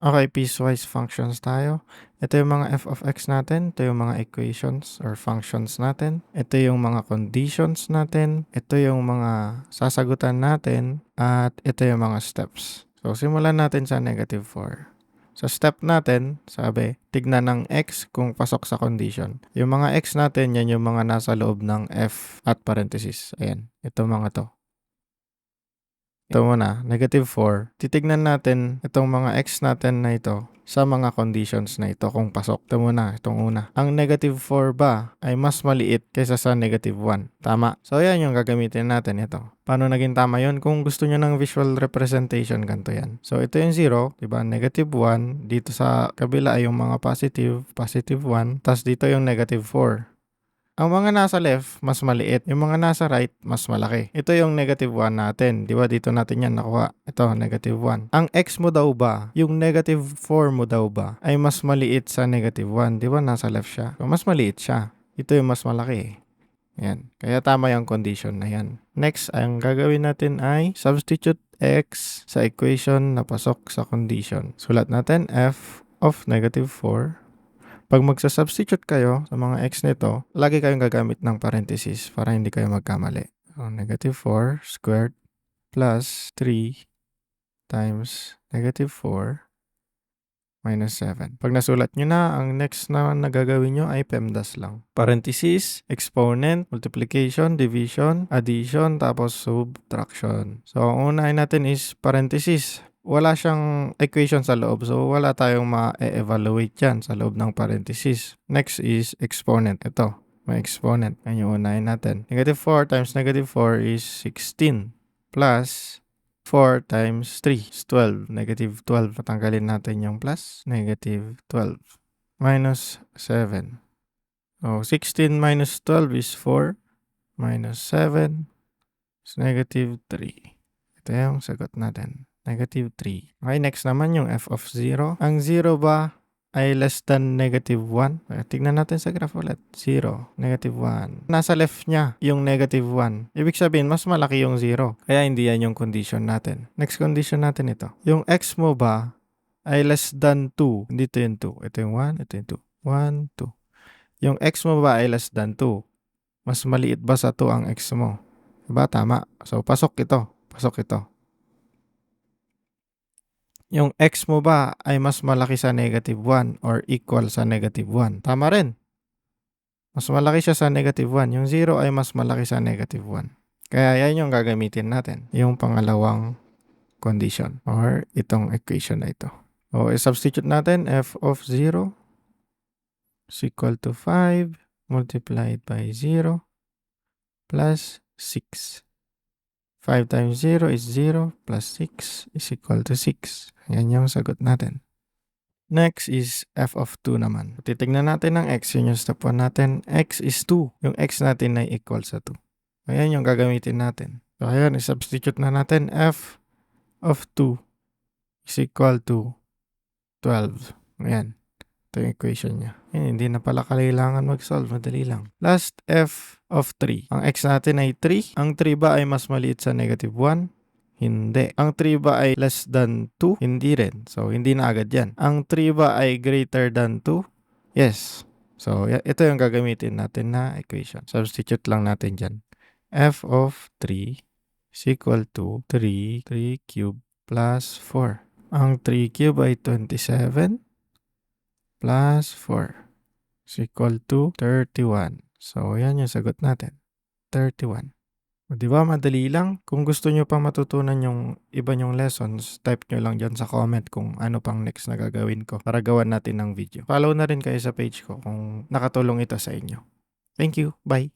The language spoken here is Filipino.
Okay, piecewise functions tayo. Ito yung mga f of x natin, ito yung mga equations or functions natin, ito yung mga conditions natin, ito yung mga sasagutan natin, at ito yung mga steps. So, simulan natin sa -4. Sa step natin, sabi, tignan ng x kung pasok sa condition. Yung mga x natin, yan yung mga nasa loob ng f at parenthesis. Ayan, ito mga to. Ito muna, -4. Titignan natin itong mga x natin na ito sa mga conditions na ito kung pasok. Ito muna, itong una. Ang -4 ba ay mas maliit kaysa sa -1? Tama. So, yan yung gagamitin natin ito. Paano naging tama yun? Kung gusto nyo ng visual representation, ganito yan. So, ito yung 0, diba? -1. Dito sa kabila ay yung mga positive, +1. Tapos dito yung -4. Ang mga nasa left, mas maliit. Yung mga nasa right, mas malaki. Ito yung -1 natin. Di ba? Dito natin yan nakuha. Ito, -1. Ang x mo daw ba, yung -4 mo daw ba, ay mas maliit sa -1. Di ba? Nasa left siya. So, mas maliit siya. Ito yung mas malaki. Yan. Kaya tama yung condition na yan. Next, ang gagawin natin ay substitute x sa equation na pasok sa condition. Sulat natin f of -4. Pag magsa-substitute kayo sa mga x nito, lagi kayong gagamit ng parenthesis para hindi kayo magkamali. So, -4 squared plus 3 times -4 minus 7. Pag nasulat nyo na, ang next na nagagawin nyo ay PEMDAS lang. Parenthesis, exponent, multiplication, division, addition, tapos subtraction. So, ang unahin natin is parenthesis. Wala siyang equation sa loob. So, wala tayong ma-evaluate yan sa loob ng parenthesis. Next is exponent. Ito, may exponent. Yan yung unahin natin. -4 times -4 is 16 plus 4 times 3 is 12. -12. Patanggalin natin yung plus. -12 minus 7. So, 16 minus 12 is 4 minus 7 is -3. Ito yung sagot natin. -3. Okay, next naman yung f of 0. Ang 0 ba ay less than -1? Tignan natin sa graph ulit. 0, -1. Nasa left niya yung -1. Ibig sabihin, mas malaki yung 0. Kaya hindi yan yung condition natin. Next condition natin ito. Yung x mo ba ay less than 2? Dito yung 2. Ito yung 1, ito yung 2. 1, 2. Yung x mo ba ay less than 2? Mas maliit ba sa 2 ang x mo? Diba? Tama. So, pasok ito. Pasok ito. Yung x mo ba ay mas malaki sa -1 or equal sa -1? Tama rin. Mas malaki siya sa -1. Yung 0 ay mas malaki sa -1. Kaya yan yung gagamitin natin. Yung pangalawang condition or itong equation na ito. O, substitute natin f of 0 is equal to 5 multiplied by 0 plus 6. 5 times 0 is 0 plus 6 is equal to 6. Yan yung sagot natin. Next is f of 2 naman. Titignan natin ng x. Yun yung step 1 natin. X is 2. Yung x natin ay equal sa 2. Ayan yung gagamitin natin. So, ayan, substitute na natin. F of 2 is equal to 12. Ayan. Ito yung equation niya. Ayan, hindi na pala kailangan mag-solve. Madali lang. Last, f of 3. Ang x natin ay 3. Ang 3 ba ay mas maliit sa -1? Hindi. Ang 3 ba ay less than 2? Hindi rin. So, hindi na agad yan. Ang 3 ba ay greater than 2? Yes. So, ito yung gagamitin natin na equation. Substitute lang natin dyan. F of 3 is equal to 3 cubed plus 4. Ang 3 cubed ay 27 plus 4 is equal to 31. So, yan yung sagot natin. 31. Di ba madali lang? Kung gusto nyo pang matutunan yung iba nyong lessons, type nyo lang dyan sa comment kung ano pang next na gagawin ko para gawan natin ng video. Follow na rin kayo sa page ko kung nakatulong ito sa inyo. Thank you. Bye.